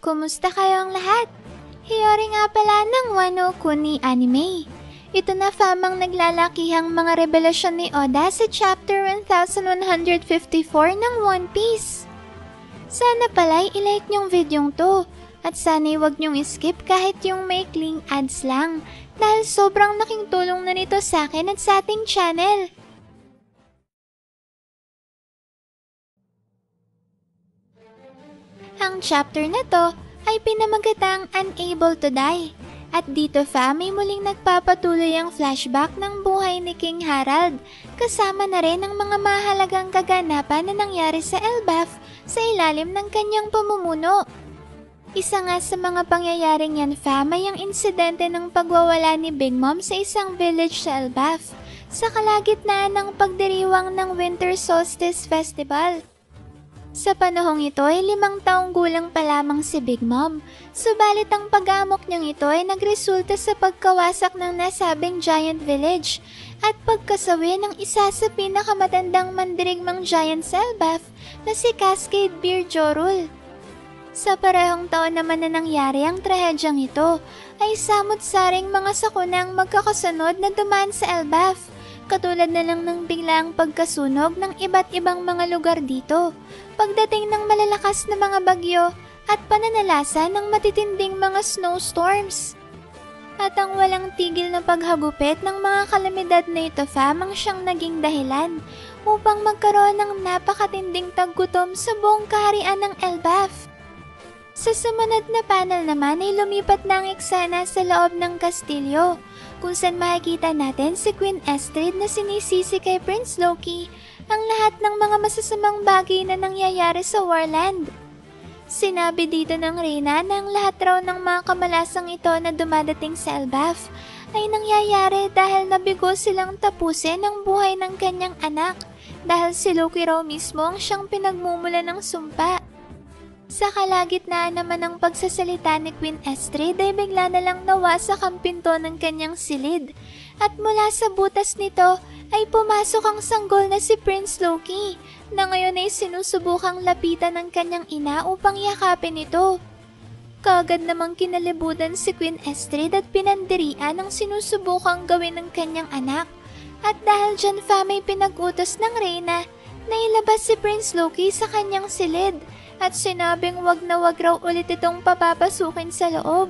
Kumusta kayong lahat? Hiyori nga pala ng Wano Kuni Anime. Ito na famang naglalakihang mga revelasyon ni Oda sa chapter 1154 ng One Piece. Sana pala'y ilike nyong videong to at sana'y wag nyong skip kahit yung maikling ads lang dahil sobrang laking tulong na nito sa akin at sa ating channel. Ang chapter na to ay pinamagatang Unable to Die. At dito may muling nagpapatuloy ang flashback ng buhay ni King Harald, kasama na rin ang mga mahalagang kaganapan na nangyari sa Elbaf sa ilalim ng kanyang pamumuno. Isa nga sa mga pangyayaring yan ay ang insidente ng pagwawala ni Big Mom sa isang village sa Elbaf, sa kalagitnaan ng pagdiriwang ng Winter Solstice Festival. Sa panahong ito ay 5 taong gulang pa lamang si Big Mom, subalit ang pag-amok niyang ito ay nagresulta sa pagkawasak ng nasabing giant village at pagkasawi ng isa sa pinakamatandang mandirigmang giant sa Elbaf na si Cascade Beer Jorul. Sa parehong taon naman na nangyari ang trahedyang ito ay samot-saring mga sakunang magkakasunod na dumaan sa Elbaf, katulad na lang ng biglaang pagkasunog ng iba't ibang mga lugar dito, pagdating ng malalakas na mga bagyo at pananalasa ng matitinding mga snowstorms. At ang walang tigil na paghagupit ng mga kalamidad na ito ang siyang naging dahilan upang magkaroon ng napakatinding taggutom sa buong kaharian ng Elbaf. Sa sumunod na panel naman ay lumipat na ang eksena sa loob ng kastilyo, kung saan makikita natin si Queen Estrid na sinisisi kay Prince Loki ang lahat ng mga masasamang bagay na nangyayari sa Warland. Sinabi dito ng Reyna na ang lahat raw ng mga kamalasang ito na dumadating sa Elbaf ay nangyayari dahil nabigo silang tapusin ang buhay ng kanyang anak dahil si Loki raw mismo ang siyang pinagmumula ng sumpa. Sa kalagitnaan naman ng pagsasalita ni Queen Estrid ay bigla na lang nawasak ang pinto ng kanyang silid at mula sa butas nito ay pumasok ang sanggol na si Prince Loki na ngayon ay sinusubukang lapitan ng kanyang ina upang yakapin ito. Kaagad namang kinalibutan si Queen Estrid at pinandirian ang sinusubukang gawin ng kanyang anak at dahil dyan may pinag-utos ng Reyna na ilabas si Prince Loki sa kanyang silid at sinabing wag na wag raw ulit itong papapasukin sa loob.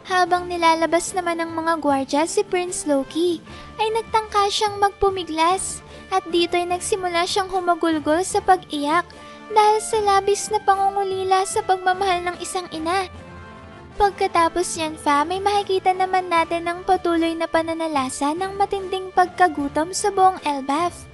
Habang nilalabas naman ng mga gwardya si Prince Loki, ay nagtangka siyang magpumiglas at dito ay nagsimula siyang humagulgol sa pag-iyak dahil sa labis na pangungulila sa pagmamahal ng isang ina. Pagkatapos yan may makikita naman natin ang patuloy na pananalasa ng matinding pagkagutom sa buong Elbaf.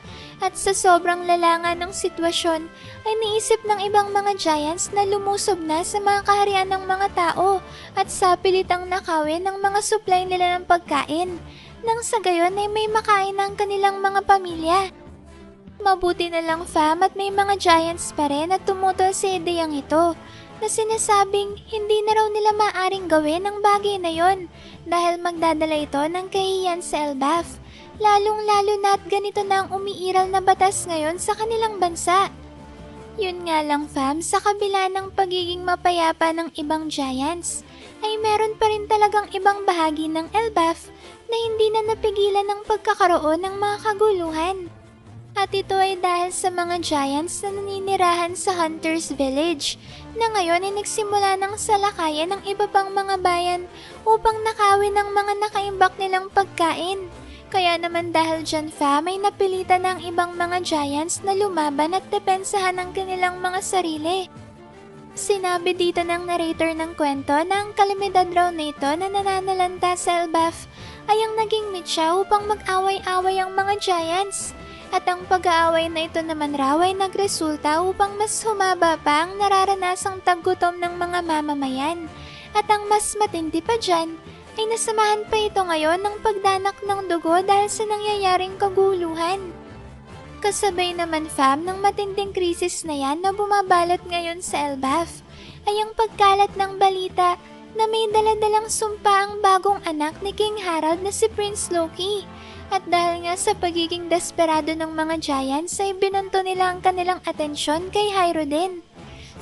At sa sobrang lalanga ng sitwasyon ay niisip ng ibang mga giants na lumusob na sa mga kaharian ng mga tao at sapilitang nakawin ng mga supply nila ng pagkain nang sa gayon ay may makain ng kanilang mga pamilya. Mabuti na lang at may mga giants pa rin at tumutol sa ideyang ito na sinasabing hindi na raw nila maaring gawin ang bagay na yon dahil magdadala ito ng kahihiyan sa Elbaf. Lalong-lalo na at ganito na ang umiiral na batas ngayon sa kanilang bansa. Yun nga lang sa kabila ng pagiging mapayapa ng ibang giants, ay meron pa rin talagang ibang bahagi ng Elbaf na hindi na napigilan ng pagkakaroon ng mga kaguluhan. At ito ay dahil sa mga giants na naninirahan sa Hunter's Village, na ngayon ay nagsimula ng salakayan ng iba pang mga bayan upang nakawin ng mga nakaimbak nilang pagkain. Kaya naman dahil dyan may napilitan ng ibang mga giants na lumaban at depensahan ang kanilang mga sarili. Sinabi dito ng narrator ng kwento na ang kalamidad raw na ito na nananalanta sa Elbaf ay ang naging mitya upang mag-away-away ang mga giants. At ang pag-aaway na ito naman raw ay nagresulta upang mas humaba pa ang nararanasang taggutom ng mga mamamayan. At ang mas matindi pa dyan, ay nasamahan pa ito ngayon ng pagdanak ng dugo dahil sa nangyayaring kaguluhan. Kasabay naman ng matinding krisis na yan na bumabalot ngayon sa Elbaf ay ang pagkalat ng balita na may daladalang sumpa ang bagong anak ni King Harald na si Prince Loki. At dahil nga sa pagiging desperado ng mga giants ay binunto nila ang kanilang atensyon kay Hyrule din.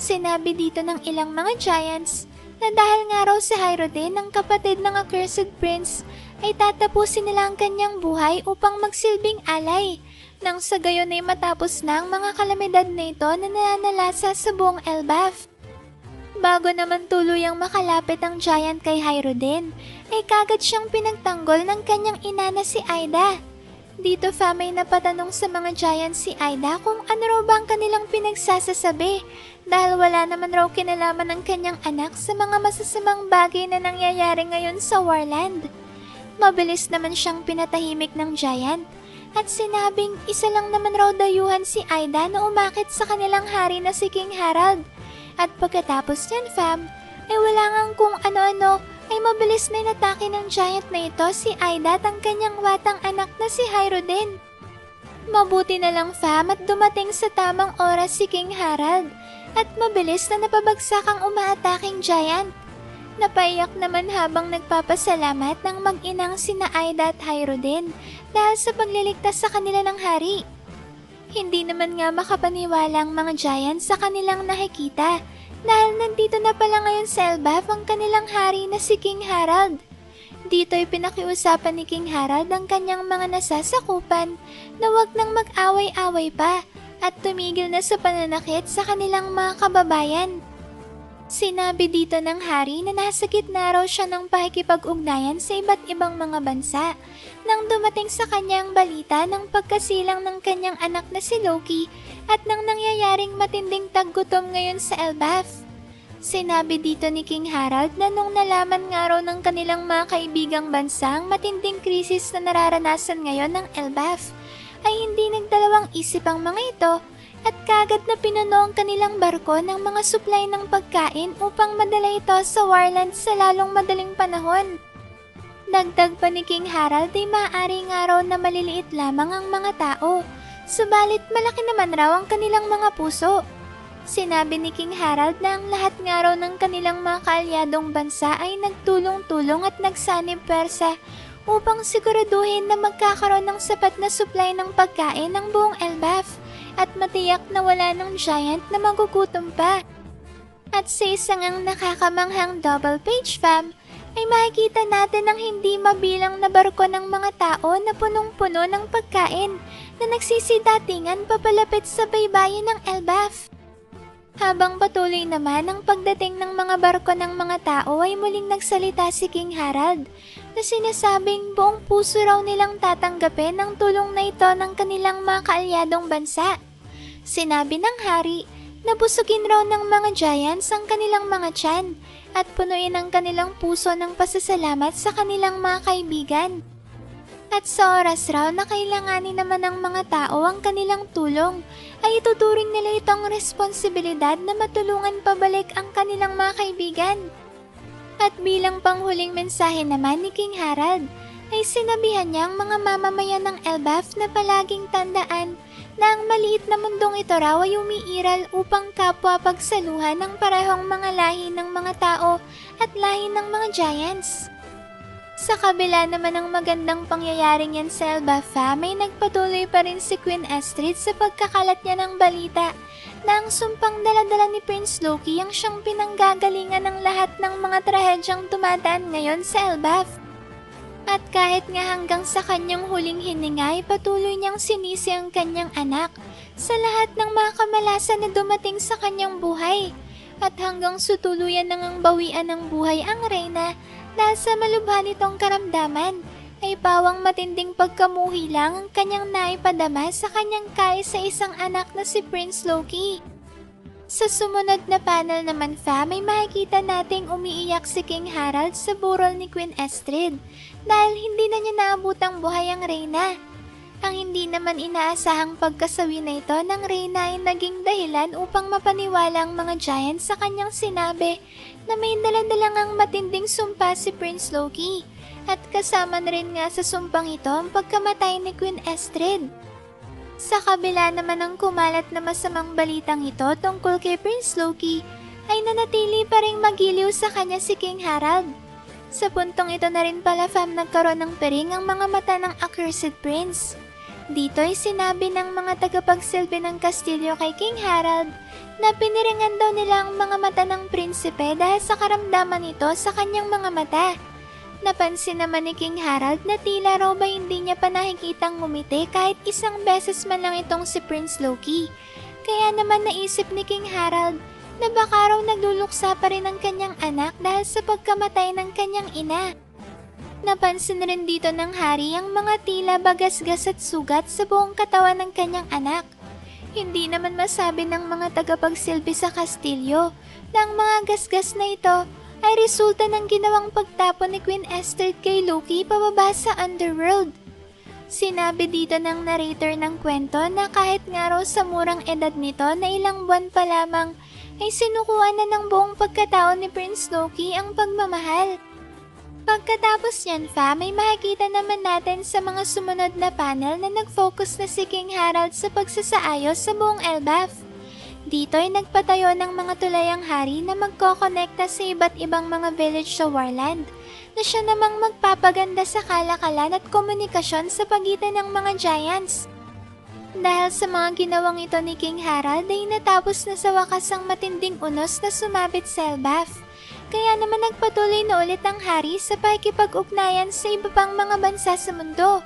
Sinabi dito ng ilang mga giants na dahil nga raw si Hyrule ng kapatid ng Accursed Prince ay tatapusin nila ang kanyang buhay upang magsilbing alay nang sa gayon ay matapos na ang mga kalamidad na ito na nananalasa sa buong Elbaf. Bago naman tuluyang makalapit ang giant kay Hyrule, ay kagad siyang pinagtanggol ng kanyang ina na si Aida. Dito may napatanong sa mga giant si Aida kung ano raw ba ang kanilang pinagsasasabi dahil wala naman raw kinalaman ng kanyang anak sa mga masasamang bagay na nangyayari ngayon sa Warland. Mabilis naman siyang pinatahimik ng giant at sinabing isa lang naman raw dayuhan si Aida na umakit sa kanilang hari na si King Harald. At pagkatapos niyan ay wala ngang kung ano-ano ay mabilis na inatake ng giant na ito si Aida at ang kanyang watang anak na si Hyrule. Mabuti na lang at dumating sa tamang oras si King Harald at mabilis na napabagsak ang umaataking giant. Napaiyak naman habang nagpapasalamat ng mag-inang sina Aida at Hyrule dahil sa pagliligtas sa kanila ng hari. Hindi naman nga makapaniwala ang mga giant sa kanilang nakikita dahil nandito na pala ngayon sa Elbaf ang kanilang hari na si King Harald. Dito ay pinakiusapan ni King Harald ang kanyang mga nasasakupan na wag nang mag-away-away pa at tumigil na sa pananakit sa kanilang mga kababayan. Sinabi dito ng hari na nasa gitna raw siya ng pakikipag-ugnayan sa iba't ibang mga bansa nang dumating sa kanyang balita ng pagkasilang ng kanyang anak na si Loki at nang nangyayaring matinding taggutom ngayon sa Elbaf. Sinabi dito ni King Harald na nung nalaman nga raw ng kanilang mga kaibigang bansa ang matinding krisis na nararanasan ngayon ng Elbaf, ay hindi nagdalawang isip ang mga ito at kagad na pinuno ang kanilang barko ng mga supply ng pagkain upang madala ito sa Warland sa lalong madaling panahon. Dagdag pa ni King Harald ay maaari nga raw na maliliit lamang ang mga tao, subalit malaki naman raw ang kanilang mga puso. Sinabi ni King Harald na ang lahat nga raw ng kanilang mga kaalyadong bansa ay nagtulong-tulong at nagsanib pwersa upang siguraduhin na magkakaroon ng sapat na supply ng pagkain ng buong Elbaf at matiyak na wala ng giant na magugutom pa. At sa isang ang nakakamanghang double page ay makikita natin ang hindi mabilang na barko ng mga tao na punong-puno ng pagkain na nagsisidatingan papalapit sa baybayin ng Elbaf. Habang patuloy naman ang pagdating ng mga barko ng mga tao ay muling nagsalita si King Harald na sinasabing buong puso raw nilang tatanggapin ang tulong na ito ng kanilang mga kaalyadong bansa. Sinabi ng hari na busugin raw ng mga giants ang kanilang mga tiyan at punuin ang kanilang puso ng pasasalamat sa kanilang mga kaibigan. At sa oras raw na kailanganin naman ng mga tao ang kanilang tulong, ay ituturing nila itong responsibilidad na matulungan pabalik ang kanilang mga kaibigan. At bilang panghuling mensahe naman ni King Harald, ay sinabihan niya ang mga mamamayan ng Elbaf na palaging tandaan na ang maliit na mundong ito raw ay umiiral upang kapwa pagsaluhan ng parehong mga lahi ng mga tao at lahi ng mga giants. Sa kabila naman ng magandang pangyayaring yan sa Elbaf, may nagpatuloy pa rin si Queen Estrid sa pagkakalat niya ng balita na ang sumpang daladala ni Prince Loki ang siyang pinanggagalingan ng lahat ng mga trahedyang dumadaan ngayon sa Elbaf. At kahit nga hanggang sa kanyang huling hininga ay patuloy niyang sinisi ang kanyang anak sa lahat ng mga kamalasan na dumating sa kanyang buhay. At hanggang sutuluyan nang ang bawian ng buhay ang reyna dahil sa malubha nitong karamdaman ay pawang matinding pagkamuhi lang ang kanyang naipadama sa kanyang kaisa-isang anak na si Prince Loki. Sa sumunod na panel naman may makikita nating umiiyak si King Harald sa burol ni Queen Estrid dahil hindi na niya naabutang buhay ang reyna. Ang hindi naman inaasahang pagkasawi na ito ng reyna ay naging dahilan upang mapaniwala ang mga giants sa kanyang sinabi na may dalandalang ang matinding sumpa si Prince Loki at kasama na rin nga sa sumpang ito ang pagkamatay ni Queen Estrid. Sa kabila naman ng kumalat na masamang balitang ito tungkol kay Prince Loki ay nanatili pa ring magiliw sa kanya si King Harald. Sa puntong ito na rin pala nagkaroon ng pering ang mga mata ng Accursed Prince. Dito'y sinabi ng mga tagapagsilbi ng kastilyo kay King Harald na piniringan daw nila ang mga mata ng prinsipe dahil sa karamdaman nito sa kanyang mga mata. Napansin naman ni King Harald na tila raw ba hindi niya pa nakikitang ngumiti kahit isang beses man lang itong si Prince Loki. Kaya naman naisip ni King Harald na baka raw nagluluksa pa rin ang kanyang anak dahil sa pagkamatay ng kanyang ina. Napansin rin dito ng hari ang mga tila bagasgas at sugat sa buong katawan ng kanyang anak. Hindi naman masabi ng mga tagapagsilbi sa kastilyo na ang mga gasgas na ito ay resulta ng ginawang pagtapon ni Queen Esther kay Loki pababa sa underworld. Sinabi dito ng narrator ng kwento na kahit nga raw sa murang edad nito na ilang buwan pa lamang ay sinukuha na ng buong pagkatao ni Prince Loki ang pagmamahal. Pagkatapos yan may makikita naman natin sa mga sumunod na panel na nag-focus na si King Harald sa pagsasaayos sa buong Elbaf. Dito ay nagpatayo ng mga tulayang hari na magkokonekta sa iba't ibang mga village sa Warland, na siya namang magpapaganda sa kalakalan at komunikasyon sa pagitan ng mga giants. Dahil sa mga ginawang ito ni King Harald ay natapos na sa wakas ang matinding unos na sumabit sa Elbaf. Kaya naman nagpatuloy na ulit ang hari sa pakikipag-ugnayan sa iba pang mga bansa sa mundo.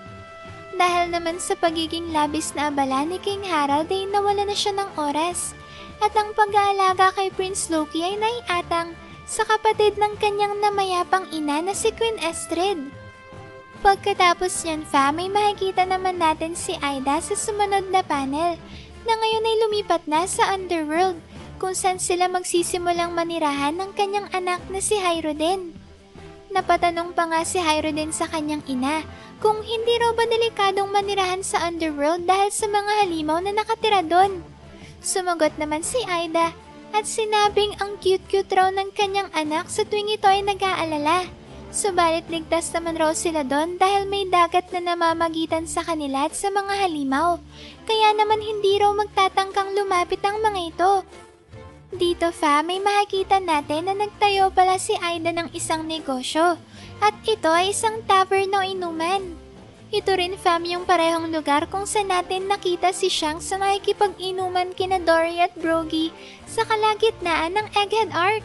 Dahil naman sa pagiging labis na abala ni King Harald ay nawala na siya ng oras. At ang pag-aalaga kay Prince Loki ay naiatang sa kapatid ng kanyang namayapang ina na si Queen Estrid. Pagkatapos yan may makikita naman natin si Aida sa sumunod na panel na ngayon ay lumipat na sa Underworld, kung saan sila magsisimulang manirahan ng kanyang anak na si Hyrule. Napatanong pa nga si Hyrule sa kanyang ina kung hindi raw ba delikadong manirahan sa Underworld dahil sa mga halimaw na nakatira doon. Sumagot naman si Aida at sinabing ang cute-cute raw ng kanyang anak sa tuwing ito ay nag-aalala. Subalit ligtas naman raw sila doon dahil may dagat na namamagitan sa kanila at sa mga halimaw. Kaya naman hindi raw magtatangkang lumapit ang mga ito. Dito may makikita natin na nagtayo pala si Aida ng isang negosyo at ito ay isang tavern o inuman. Ito rin yung parehong lugar kung saan natin nakita si Shanks sa nakikipag-inuman kina Dory at Broggy sa kalagitnaan ng Egghead Arc.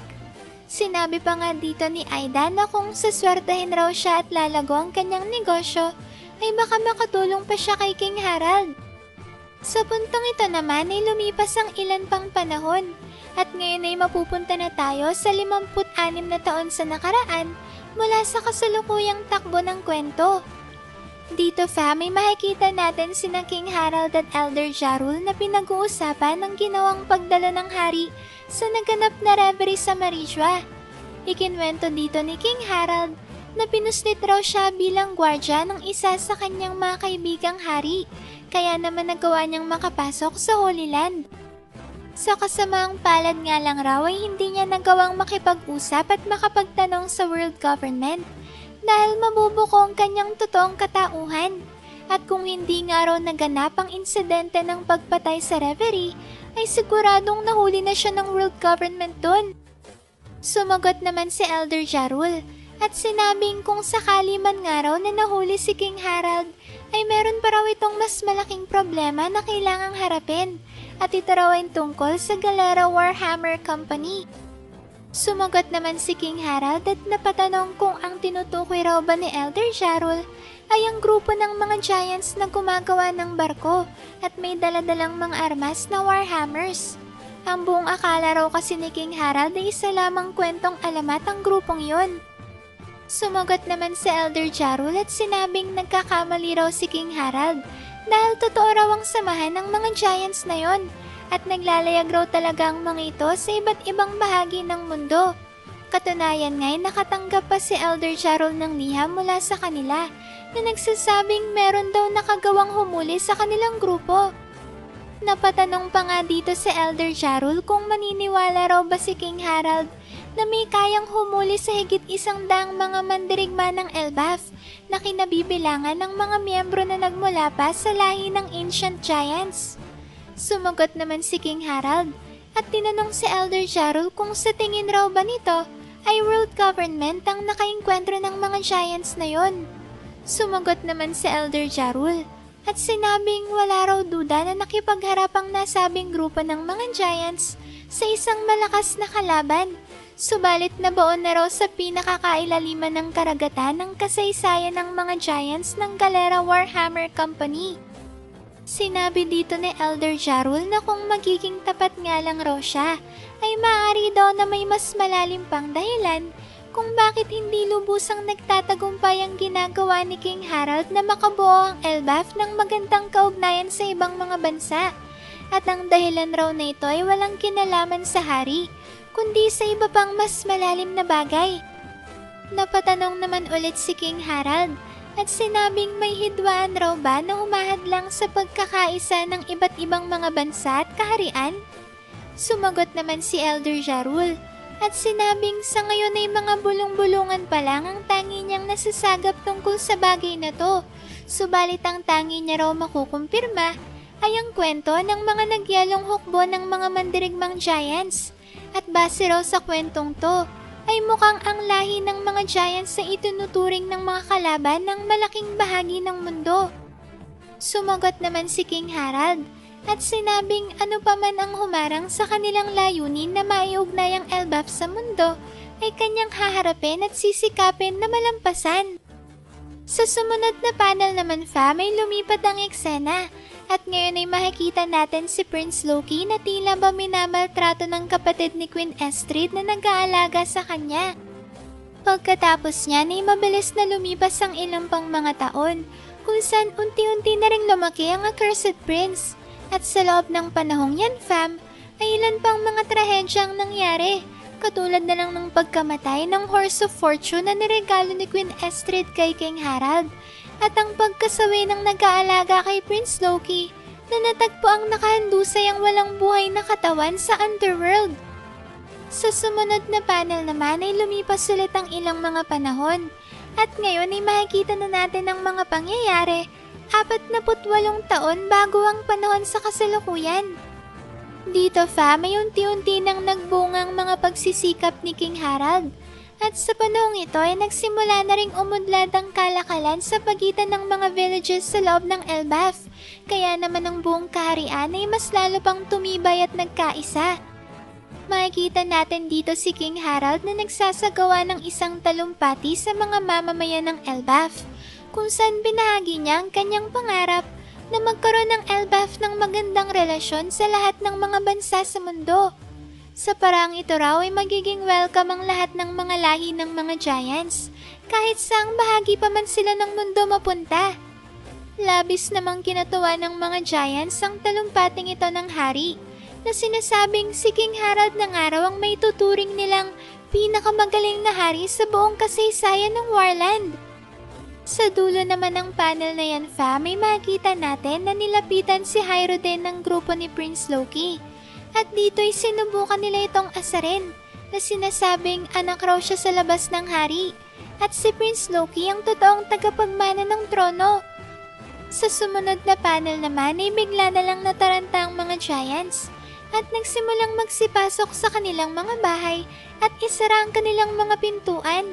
Sinabi pa nga dito ni Aida na kung saswertahin raw siya at lalago ang kanyang negosyo ay baka makatulong pa siya kay King Harald. Sa puntong ito naman ay lumipas ang ilan pang panahon. At ngayon ay mapupunta na tayo sa 56 na taon sa nakaraan mula sa kasalukuyang takbo ng kwento. Dito may makikita natin sina King Harald at Elder Jarul na pinag-uusapan ng ginawang pagdalo ng hari sa naganap na reverie sa Marijua. Ikinwento dito ni King Harald na pinuslit raw siya bilang gwardya ng isa sa kanyang mga kaibigang hari, kaya naman nagawa niyang makapasok sa Holy Land. Sa kasamaang palad nga lang raw ay hindi niya nagawang makipag-usap at makapagtanong sa world government dahil mabubuko ang kanyang totoong katauhan. At kung hindi nga raw naganap ang insidente ng pagpatay sa reverie, ay siguradong nahuli na siya ng world government doon. Sumagot naman si Elder Jarul at sinabing kung sakali man nga raw na nahuli si King Harald, ay meron pa raw itong mas malaking problema na kailangang harapin. At ito raw ay tungkol sa Galera Warhammer Company. Sumagot naman si King Harald at napatanong kung ang tinutukoy raw ba ni Elder Jarul ay ang grupo ng mga giants na gumagawa ng barko at may daladalang mga armas na Warhammers. Ang buong akala raw kasi ni King Harald ay isa lamang kwentong alamat ang grupong yon. Sumagot naman si Elder Jarul at sinabing nagkakamali raw si King Harald dahil totoo raw ang samahan ng mga giants na yon at naglalayag raw talaga ang mga ito sa iba't ibang bahagi ng mundo. Katunayan nga'y nakatanggap pa si Elder Jarul ng liham mula sa kanila na nagsasabing meron daw nakagawang humuli sa kanilang grupo. Napatanong pa nga dito si Elder Jarul kung maniniwala raw ba si King Harald na may kayang humuli sa higit 100 mga mandirigma ng Elbaf na kinabibilangan ng mga miyembro na nagmula pa sa lahi ng Ancient Giants. Sumagot naman si King Harald at tinanong si Elder Jarul kung sa tingin raw ba nito ay world government ang nakainkwentro ng mga giants na yon. Sumagot naman si Elder Jarul at sinabing wala raw duda na nakipagharap ang nasabing grupo ng mga giants sa isang malakas na kalaban. Subalit nabaon na raw sa pinakakailaliman ng karagatan ng kasaysayan ng mga giants ng Galera Warhammer Company. Sinabi dito ni Elder Jarul na kung magiging tapat nga lang raw siya, ay maaari daw na may mas malalim pang dahilan kung bakit hindi lubusang nagtatagumpay ang ginagawa ni King Harald na makabuo ang Elbaf ng magandang kaugnayan sa ibang mga bansa. At ang dahilan raw na ito ay walang kinalaman sa hari, kundi sa iba pang mas malalim na bagay. Napatanong naman ulit si King Harald at sinabing may hidwaan raw ba na humahadlang sa pagkakaisa ng iba't ibang mga bansa at kaharian? Sumagot naman si Elder Jarul at sinabing sa ngayon ay mga bulong-bulungan pa lang ang tangi niyang nasasagap tungkol sa bagay na to. Subalit ang tangi niya raw makukumpirma ay ang kwento ng mga nagyalong hukbo ng mga mandirigmang giants. At base raw sa kwentong to, ay mukhang ang lahi ng mga giants sa itunuturing ng mga kalaban ng malaking bahagi ng mundo. Sumagot naman si King Harald at sinabing ano pa man ang humarang sa kanilang layunin na maiugnay ang Elbaf sa mundo ay kanyang haharapin at sisikapin na malampasan. Sa sumunod na panel naman may lumipat ang eksena at ngayon ay makikita natin si Prince Loki na tila ba minamaltrato ng kapatid ni Queen Estrid na nag-aalaga sa kanya. Pagkatapos niya ay mabilis na lumipas ang ilang pang mga taon kung saan unti-unti na ring lumaki ang Accursed Prince at sa loob ng panahong yan ay ilan pang mga trahedyang nangyari katulad na lang ng pagkamatay ng Horse of Fortune na niregalo ni Queen Estrid kay King Harald at ang pagkasawi ng nag-aalaga kay Prince Loki na natagpo ang nakahandusay ang walang buhay na katawan sa Underworld. Sa sumunod na panel naman ay lumipas ulit ang ilang mga panahon at ngayon ay makikita na natin ang mga pangyayari 48 taon bago ang panahon sa kasalukuyan. Dito may unti-unti nang nagbungang mga pagsisikap ni King Harald. At sa panahong ito ay nagsimula na ring umunlad ang kalakalan sa pagitan ng mga villages sa loob ng Elbaf. Kaya naman ang buong kaharian ay mas lalo pang tumibay at nagkaisa. Makikita natin dito si King Harald na nagsasagawa ng isang talumpati sa mga mamamayan ng Elbaf, kung saan binahagi niya ang kanyang pangarap na magkaroon ng Elbaf ng magandang relasyon sa lahat ng mga bansa sa mundo. Sa parang ito raw ay magiging welcome ang lahat ng mga lahi ng mga giants, kahit saang bahagi pa man sila ng mundo mapunta. Labis namang kinatuwa ng mga giants ang talumpating ito ng hari, na sinasabing si King Harald ng araw ang may tuturing nilang pinakamagaling na hari sa buong kasaysayan ng Warland. Sa dulo naman ng panel na yan may makikita natin na nilapitan si Hyrule ng grupo ni Prince Loki. At dito'y sinubukan nila itong asarin na sinasabing anak raw siya sa labas ng hari at si Prince Loki ang totoong tagapagmana ng trono. Sa sumunod na panel naman ay bigla na lang nataranta ang mga giants at nagsimulang magsipasok sa kanilang mga bahay at isara ang kanilang mga pintuan.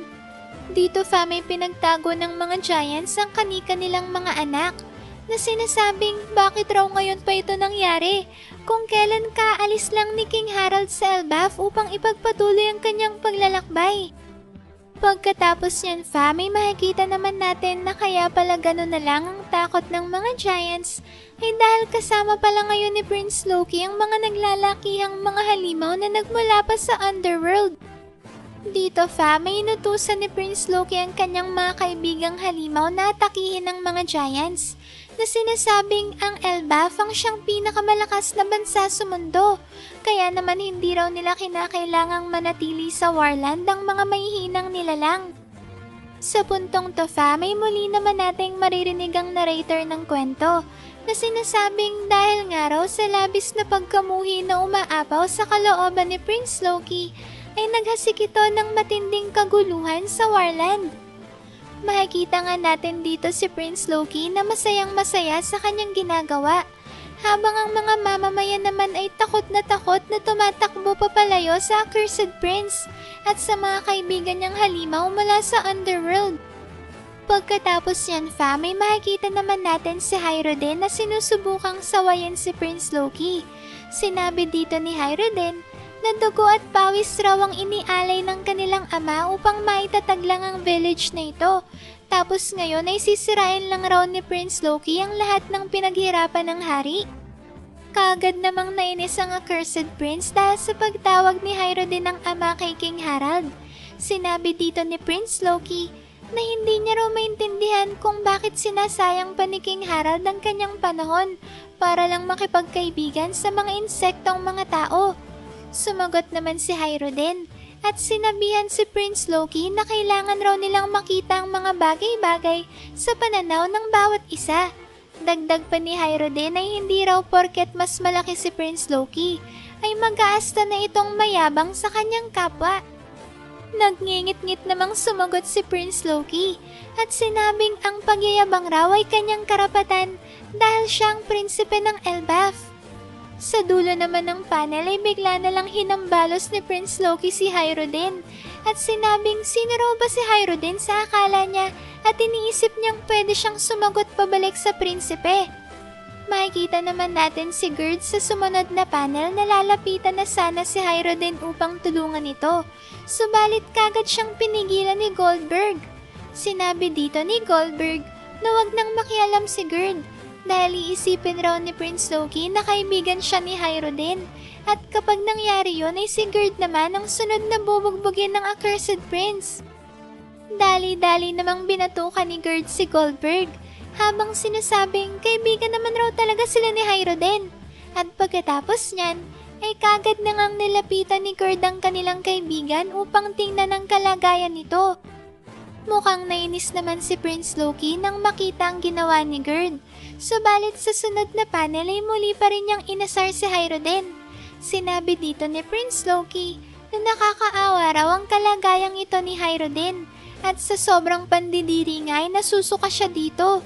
Dito may pinagtago ng mga giants ang kani-kanilang mga anak na sinasabing bakit raw ngayon pa ito nangyari kung kailan kaalis lang ni King Harald sa Elbaf upang ipagpatuloy ang kanyang paglalakbay. Pagkatapos niyan may makikita naman natin na kaya pala gano'n na lang ang takot ng mga giants ay dahil kasama pala ngayon ni Prince Loki ang mga naglalakihang mga halimaw na nagmula pa sa Underworld. Dito may inutusan ni Prince Loki ang kanyang mga kaibigang halimaw na atakihin ng mga giants na sinasabing ang Elbaf ang siyang pinakamalakas na bansa sa mundo, kaya naman hindi raw nila kinakailangang manatili sa Warland ang mga mahihinang nilalang. Sa puntong to may muli naman nating maririnig ang narrator ng kwento na sinasabing dahil nga raw sa labis na pagkamuhi na umaapaw sa kalooban ni Prince Loki ay naghasik ito ng matinding kaguluhan sa Warland. Makikita nga natin dito si Prince Loki na masayang-masaya sa kanyang ginagawa, habang ang mga mamamayan naman ay takot na tumatakbo papalayo sa Accursed Prince at sa mga kaibigan niyang halimaw mula sa Underworld. Pagkatapos yan fam, may makikita naman natin si Hyruden na sinusubukang sawayin si Prince Loki. Sinabi dito ni Hyruden na dugo at pawis raw ang inialay ng kanilang ama upang maitatag lang ang village na ito. Tapos ngayon ay sisirain lang raw ni Prince Loki ang lahat ng pinaghirapan ng hari. Kaagad namang nainis ang accursed prince dahil sa pagtawag ni Hyruden ng ama kay King Harald. Sinabi dito ni Prince Loki na hindi niya raw maintindihan kung bakit sinasayang pa ni King Harald ang kanyang panahon para lang makipagkaibigan sa mga insektong mga tao. Sumagot naman si Hyruden at sinabihan si Prince Loki na kailangan raw nilang makita ang mga bagay-bagay sa pananaw ng bawat isa. Dagdag pa ni Hyruden ay hindi raw porket mas malaki si Prince Loki ay mag-aasta na itong mayabang sa kanyang kapwa. Nagngingit-ngit namang sumagot si Prince Loki at sinabing ang pagyayabang raw ay kanyang karapatan dahil siyang prinsipe ng Elbaf. Sa dulo naman ng panel ay bigla na lang hinambalos ni Prince Loki si Hyruden at sinabing sino raw ba si Hyruden sa akala niya at iniisip niyang pwede siyang sumagot pabalik sa prinsipe. Makikita naman natin si Gerd sa sumunod na panel na lalapitan na sana si Hyruden upang tulungan ito. Subalit kagad siyang pinigilan ni Goldberg. Sinabi dito ni Goldberg na wag nang makialam si Gerd dahil iisipin raw ni Prince Loki na kaibigan siya ni Hyruden. At kapag nangyari yun ay si Gerd naman ang sunod na bubugbugin ng accursed prince. Dali-dali namang binatukan ni Gerd si Goldberg habang sinasabing kaibigan naman raw talaga sila ni Hyruden. At pagkatapos niyan, ay kagad na ngang nilapitan ni Gerd ang kanilang kaibigan upang tingnan ang kalagayan nito. Mukhang nainis naman si Prince Loki nang makita ang ginawa ni Gerd. Subalit sa sunod na panel ay muli pa rin niyang inasar si Hyruden. Sinabi dito ni Prince Loki na nakakaawa raw ang kalagayang ito ni Hyruden at sa sobrang pandidiri nga ay nasusuka siya dito.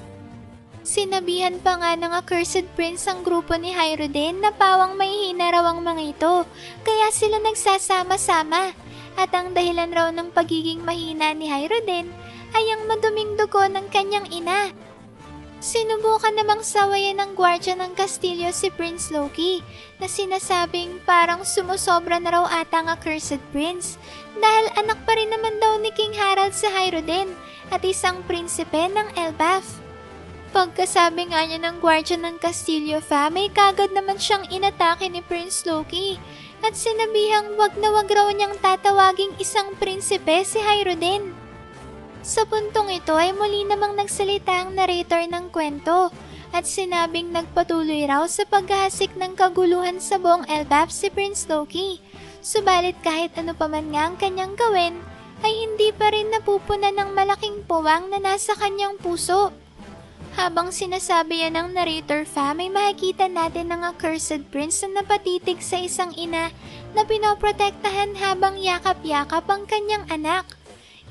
Sinabihan pa nga ng accursed prince ang grupo ni Hyruden na pawang may hina raw ang mga ito, kaya sila nagsasama-sama. At ang dahilan raw ng pagiging mahina ni Hyruden ay ang maduming dugo ng kanyang ina. Sinubukan namang sawayan ng gwardya ng kastilyo si Prince Loki na sinasabing parang sumusobra na raw ata ang accursed prince dahil anak pa rin naman daw ni King Harald si Hyruden at isang prinsipe ng Elbaf. Pagkasabi nga niya ng gwardya ng kastilyo fam ay kagad naman siyang inatake ni Prince Loki at sinabihang wag na wag raw niyang tatawaging isang prinsipe si Hyruden. Sa puntong ito ay muli namang nagsalita ang narrator ng kwento at sinabing nagpatuloy raw sa paghahasik ng kaguluhan sa buong Elbaf si Prince Loki. Subalit kahit ano pa man nga ang kanyang gawin ay hindi pa rin napupunan ng malaking puwang na nasa kanyang puso. Habang sinasabi yan ng narrator fam ay makikita natin ng accursed prince na napatitig sa isang ina na pinoprotektahan habang yakap-yakap ang kanyang anak.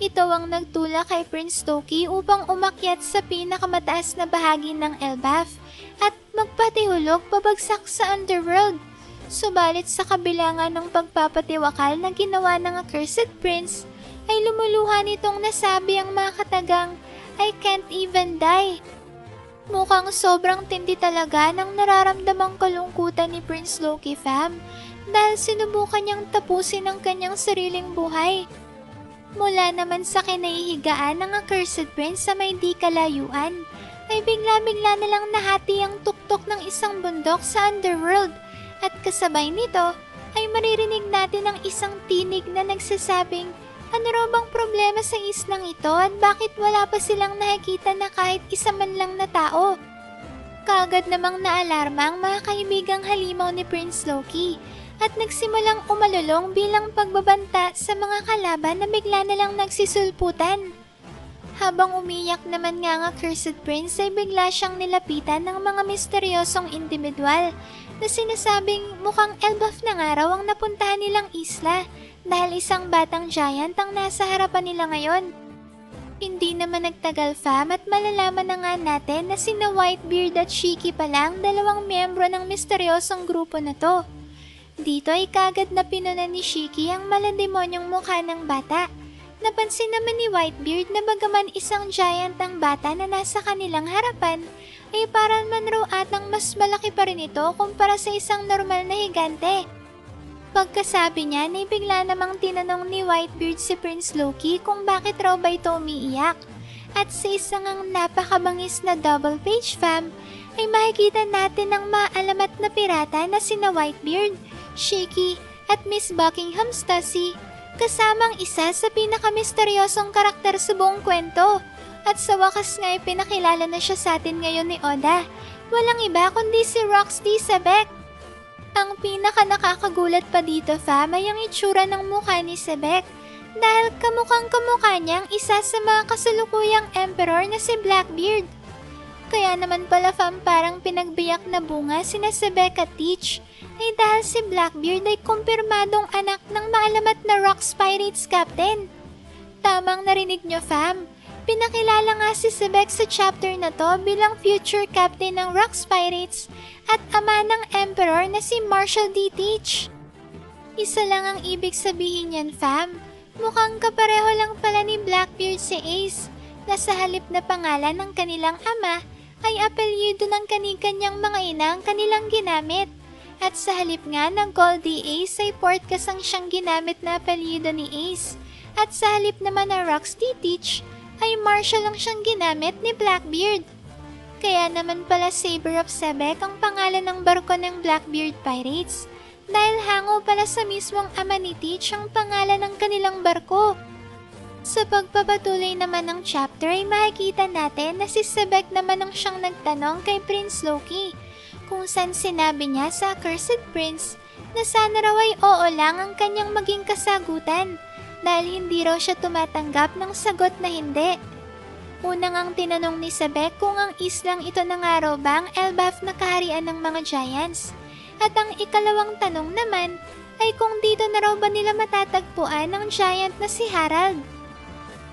Ito ang nagtulak kay Prince Loki upang umakyat sa pinakamataas na bahagi ng Elbaf at magpatihulog pabagsak sa underworld. Subalit sa kabila nga ng pagpapatiwakal na ginawa ng accursed prince ay lumuluha nitong nasabi ang mga katagang I can't even die. Mukhang sobrang tindi talaga ng nararamdamang kalungkutan ni Prince Loki fam dahil sinubukan niyang tapusin ang kanyang sariling buhay. Mula naman sa kinahihigaan ng accursed prince sa may di kalayuan ay bigla-bigla na lang nahati ang tuktok ng isang bundok sa underworld at kasabay nito ay maririnig natin ang isang tinig na nagsasabing ano raw bang problema sa islang ito at bakit wala pa silang nakikita na kahit isa man lang na tao. Kaagad namang naalarma ang mga kaibigang halimaw ni Prince Loki at nagsimulang umalulong bilang pagbabanta sa mga kalaban na bigla na lang nagsisulputan. Habang umiyak naman nga ang accursed prince ay bigla siyang nilapitan ng mga misteryosong individual na sinasabing mukhang Elbaf na nga raw ang napuntahan nilang isla dahil isang batang giant ang nasa harapan nila ngayon. Hindi naman nagtagal fam at malalaman na nga natin na sina Whitebeard at Shiki pala ang dalawang miyembro ng misteryosong grupo na to. Dito ay kagad na pinunan ni Shiki ang malademonyong mukha ng bata Napansin naman ni Whitebeard na bagaman isang giant ang bata na nasa kanilang harapan, ay parang man raw atang mas malaki pa rin ito kumpara sa isang normal na higante. Pagkasabi niya, ay bigla namang tinanong ni Whitebeard si Prince Loki kung bakit raw ba ito umiiyak. At sa isang ang napakabangis na double page fam, ay makikita natin ang maalamat na pirata na sina Whitebeard, Shiki at Miss Buckingham Stussy, kasamang isa sa pinakamisteryosong karakter sa buong kwento. At sa wakas nga ay pinakilala na siya sa atin ngayon ni Oda. Walang iba kundi si Rox D. Sebek. Ang pinaka nakakagulat pa dito fam ay ang itsura ng mukha ni Sebek, dahil kamukhang kamukha niya ang isa sa mga kasalukuyang emperor na si Blackbeard. Kaya naman pala fam parang pinagbiyak na bunga sina Sebek at Teach, ay dahil si Blackbeard ay kumpirmadong anak ng maalamat na Rox Pirates Captain. Tamang narinig nyo fam, pinakilala nga si Sebek sa chapter na to bilang future captain ng Rox Pirates at ama ng emperor na si Marshall D. Teach. Isa lang ang ibig sabihin yan fam, mukhang kapareho lang pala ni Blackbeard si Ace, na sa halip na pangalan ng kanilang ama ay apelyido ng kani-kanyang mga ina ang kanilang ginamit. At sa halip nga ng Goldie Ace ay Portkas ang siyang ginamit na apelyido ni Ace. At sa halip naman na Rox D. Teach ay Marshall ang siyang ginamit ni Blackbeard. Kaya naman pala Saber of Sebek ang pangalan ng barko ng Blackbeard Pirates, dahil hango pala sa mismong ama ni Teach ang pangalan ng kanilang barko. Sa pagpapatuloy naman ng chapter ay makikita natin na si Sebek naman ang siyang nagtanong kay Prince Loki, kung saan sinabi niya sa Accursed Prince na sana raw ay oo lang ang kanyang maging kasagutan, dahil hindi raw siya tumatanggap ng sagot na hindi. Unang ang tinanong ni Sebek kung ang islang ito na nga raw ba ang Elbaf na kaharian ng mga Giants. At ang ikalawang tanong naman ay kung dito na raw ba nila matatagpuan ang giant na si Harald.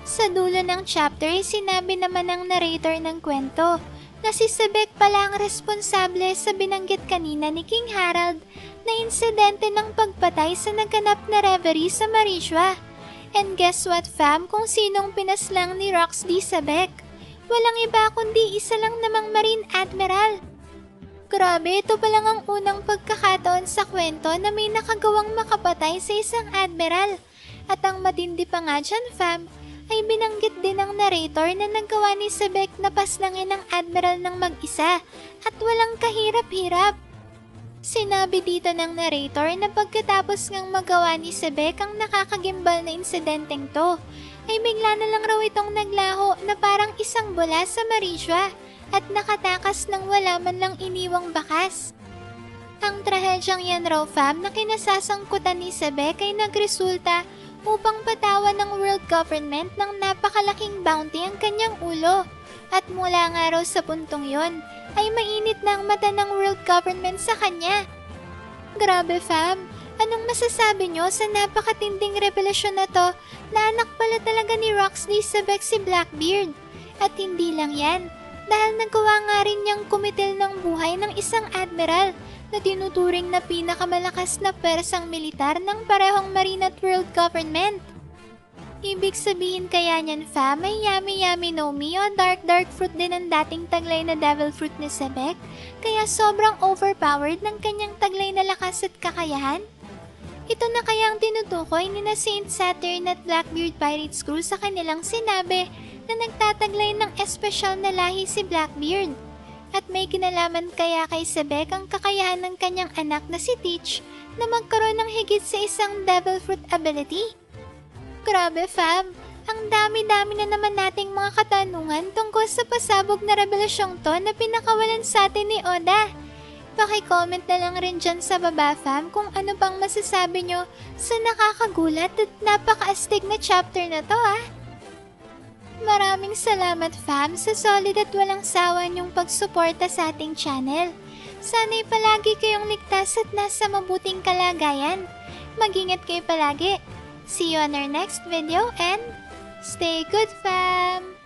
Sa dulo ng chapter ay sinabi naman ng narrator ng kwento na si Sebek pala ang responsable sa binanggit kanina ni King Harald na insidente ng pagpatay sa naganap na reverie sa Marishwa. And guess what fam, kung sinong pinaslang ni Rox D. Sebek? Walang iba kundi isa lang namang Marine Admiral. Grabe, ito pa lang ang unang pagkakataon sa kwento na may nakagawang makapatay sa isang admiral. At ang matindi pa nga dyan fam, ay binanggit din ng narrator na nagawa ni Sebek na paslangin ng admiral ng mag-isa at walang kahirap-hirap. Sinabi dito ng narrator na pagkatapos ngang magawa ni Sebek ang nakakagimbal na insidenteng to, ay bigla na lang raw itong naglaho na parang isang bola sa Marishwa at nakatakas ng wala man lang iniwang bakas. Ang trahedyang yan raw fam na kinasasangkutan ni Sebek ay nagresulta upang patawan ng world government ng napakalaking bounty ang kanyang ulo. At mula nga raw sa puntong yon, ay mainit na ang mata ng world government sa kanya. Grabe fam, anong masasabi nyo sa napakatinding revelasyon na to na anak pala talaga ni Rox D. Sebek si Blackbeard? At hindi lang yan, dahil nagawa nga rin niyang kumitil ng buhay ng isang admiral na tinuturing na pinakamalakas na persang militar ng parehong marine at world government. Ibig sabihin kaya niyan fam, may yummy no mi o dark fruit din ang dating taglay na devil fruit ni Sebek, kaya sobrang overpowered ng kanyang taglay na lakas at kakayahan? Ito na kaya ang tinutukoy ni na Saint Saturn at Blackbeard Pirates Crew sa kanilang sinabi na nagtataglay ng espesyal na lahi si Blackbeard. At may kinalaman kaya kay Sebek ang kakayahan ng kanyang anak na si Teach na magkaroon ng higit sa isang devil fruit ability? Grabe fam, ang dami-dami na naman nating mga katanungan tungkol sa pasabog na revelasyong to na pinakawalan sa atin ni Oda. Paki-comment na lang rin dyan sa baba fam kung ano pang masasabi nyo sa nakakagulat at napaka-astig na chapter na to ah. Maraming salamat fam sa solid at walang sawa niyong pagsuporta sa ating channel. Sana'y palagi kayong ligtas at nasa mabuting kalagayan. Mag-ingat kayo palagi. See you on our next video and stay good fam!